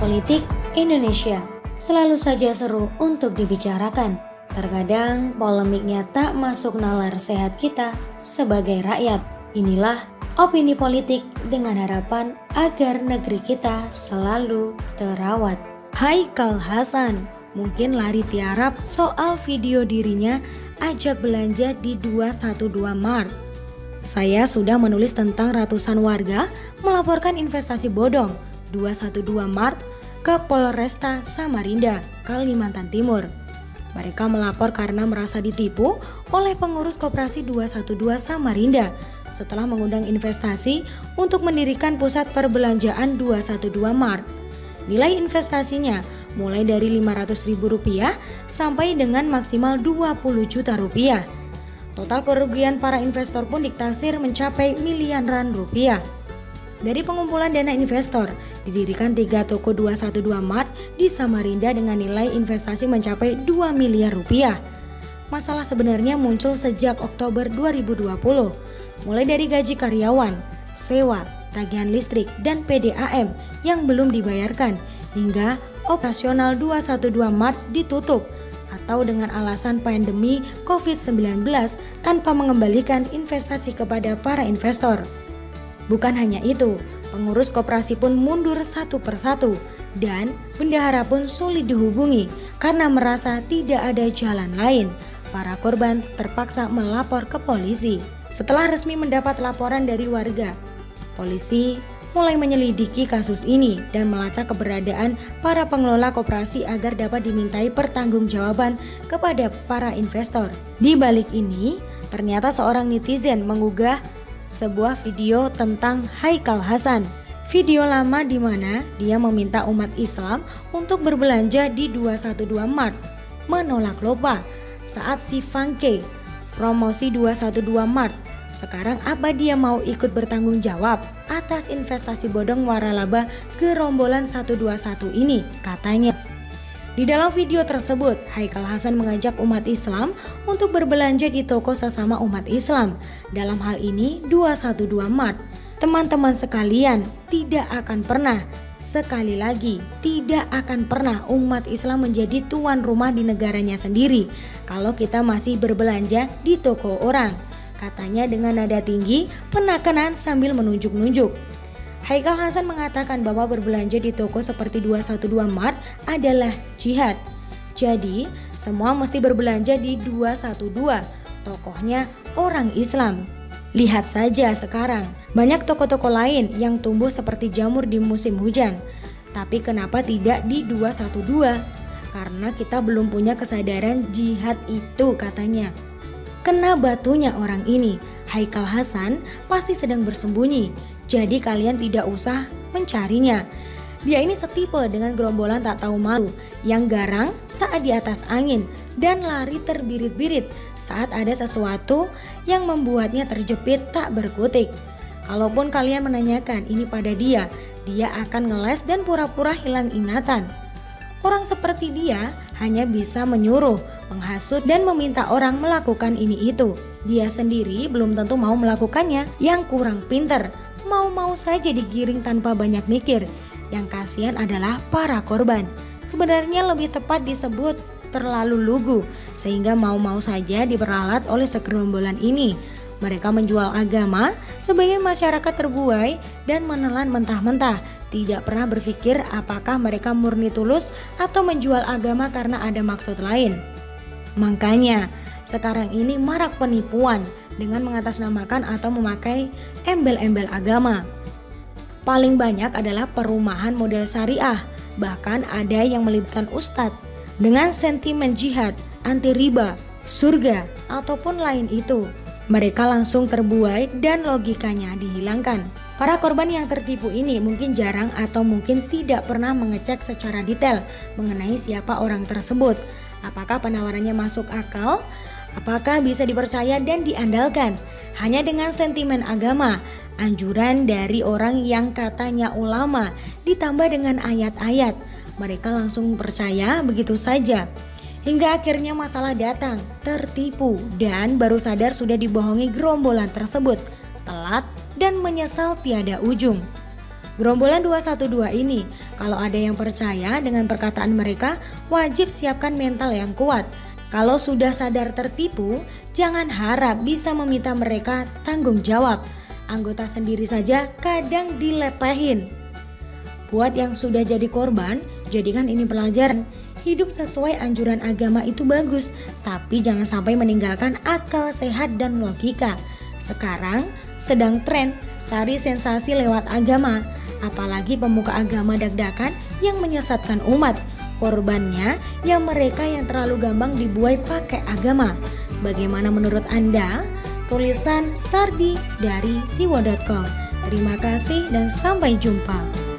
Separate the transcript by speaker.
Speaker 1: politik Indonesia selalu saja seru untuk dibicarakan. Terkadang polemiknya tak masuk nalar sehat kita sebagai rakyat. Inilah opini politik dengan harapan agar negeri kita selalu terawat. Haikal Hasan mungkin lari tiarap soal video dirinya ajak belanja di 212 Mart. Saya sudah menulis tentang ratusan warga melaporkan investasi bodong 212 Mart ke Polresta Samarinda, Kalimantan Timur. Mereka melapor karena merasa ditipu oleh pengurus Koperasi 212 Samarinda setelah mengundang investasi untuk mendirikan pusat perbelanjaan 212 Mart. Nilai investasinya mulai dari Rp500.000 sampai dengan maksimal Rp20 juta. Total kerugian para investor pun ditaksir mencapai miliaran rupiah. Dari pengumpulan dana investor, didirikan 3 toko 212 Mart di Samarinda dengan nilai investasi mencapai Rp2 miliar. Masalah sebenarnya muncul sejak Oktober 2020, mulai dari gaji karyawan, sewa, tagihan listrik, dan PDAM yang belum dibayarkan, hingga operasional 212 Mart ditutup atau dengan alasan pandemi COVID-19 tanpa mengembalikan investasi kepada para investor. Bukan hanya itu, pengurus koperasi pun mundur satu persatu dan bendahara pun sulit dihubungi karena merasa tidak ada jalan lain. Para korban terpaksa melapor ke polisi. Setelah resmi mendapat laporan dari warga, polisi mulai menyelidiki kasus ini dan melacak keberadaan para pengelola koperasi agar dapat dimintai pertanggungjawaban kepada para investor. Di balik ini, ternyata seorang netizen mengunggah sebuah video tentang Haikal Hasan. Video lama di mana dia meminta umat Islam untuk berbelanja di 212 Mart, menolak lupa saat si Fangke promosi 212 Mart. Sekarang apa dia mau ikut bertanggung jawab atas investasi bodong waralaba gerombolan 121 ini, katanya. Di dalam video tersebut, Haikal Hasan mengajak umat Islam untuk berbelanja di toko sesama umat Islam. Dalam hal ini 212 Mart. Teman-teman sekalian, tidak akan pernah, sekali lagi, tidak akan pernah umat Islam menjadi tuan rumah di negaranya sendiri kalau kita masih berbelanja di toko orang, katanya dengan nada tinggi, penekanan sambil menunjuk-nunjuk. Haikal Hasan mengatakan bahwa berbelanja di toko seperti 212 Mart adalah jihad. Jadi, semua mesti berbelanja di 212, tokohnya orang Islam. Lihat saja sekarang, banyak toko-toko lain yang tumbuh seperti jamur di musim hujan. Tapi kenapa tidak di 212? Karena kita belum punya kesadaran jihad itu, katanya. Kena batunya orang ini, Haikal Hasan pasti sedang bersembunyi. Jadi kalian tidak usah mencarinya. Dia ini setipe dengan gerombolan tak tahu malu yang garang saat di atas angin dan lari terbirit-birit saat ada sesuatu yang membuatnya terjepit tak berkutik. Kalaupun kalian menanyakan ini pada dia akan ngeles dan pura-pura hilang ingatan. Orang seperti dia hanya bisa menyuruh, menghasut dan meminta orang melakukan ini itu. Dia sendiri belum tentu mau melakukannya, yang kurang pinter. Mau-mau saja digiring tanpa banyak mikir. Yang kasihan adalah para korban. Sebenarnya lebih tepat disebut terlalu lugu, sehingga mau-mau saja diperalat oleh segerombolan ini. Mereka menjual agama sebagai masyarakat terbuai dan menelan mentah-mentah. Tidak pernah berpikir apakah mereka murni tulus atau menjual agama karena ada maksud lain. Makanya sekarang ini marak penipuan dengan mengatasnamakan atau memakai embel-embel agama. Paling banyak adalah perumahan model syariah, bahkan ada yang melibatkan ustadz dengan sentimen jihad, anti riba, surga, ataupun lain itu. Mereka langsung terbuai dan logikanya dihilangkan. Para korban yang tertipu ini mungkin jarang atau mungkin tidak pernah mengecek secara detail mengenai siapa orang tersebut. Apakah penawarannya masuk akal? Apakah bisa dipercaya dan diandalkan? Hanya dengan sentimen agama, anjuran dari orang yang katanya ulama, ditambah dengan ayat-ayat, mereka langsung percaya begitu saja. Hingga akhirnya masalah datang, tertipu, dan baru sadar sudah dibohongi gerombolan tersebut, telat dan menyesal tiada ujung. Gerombolan 212 ini, kalau ada yang percaya dengan perkataan mereka, wajib siapkan mental yang kuat. Kalau sudah sadar tertipu, jangan harap bisa meminta mereka tanggung jawab. Anggota sendiri saja kadang dilepehin. Buat yang sudah jadi korban, jadikan ini pelajaran. Hidup sesuai anjuran agama itu bagus, tapi jangan sampai meninggalkan akal sehat dan logika. Sekarang sedang tren cari sensasi lewat agama, apalagi pemuka agama dak-dakan yang menyesatkan umat. Korbannya yang mereka yang terlalu gampang dibuai pakai agama. Bagaimana menurut Anda? Tulisan Sardi dari siwo.com. Terima kasih dan sampai jumpa.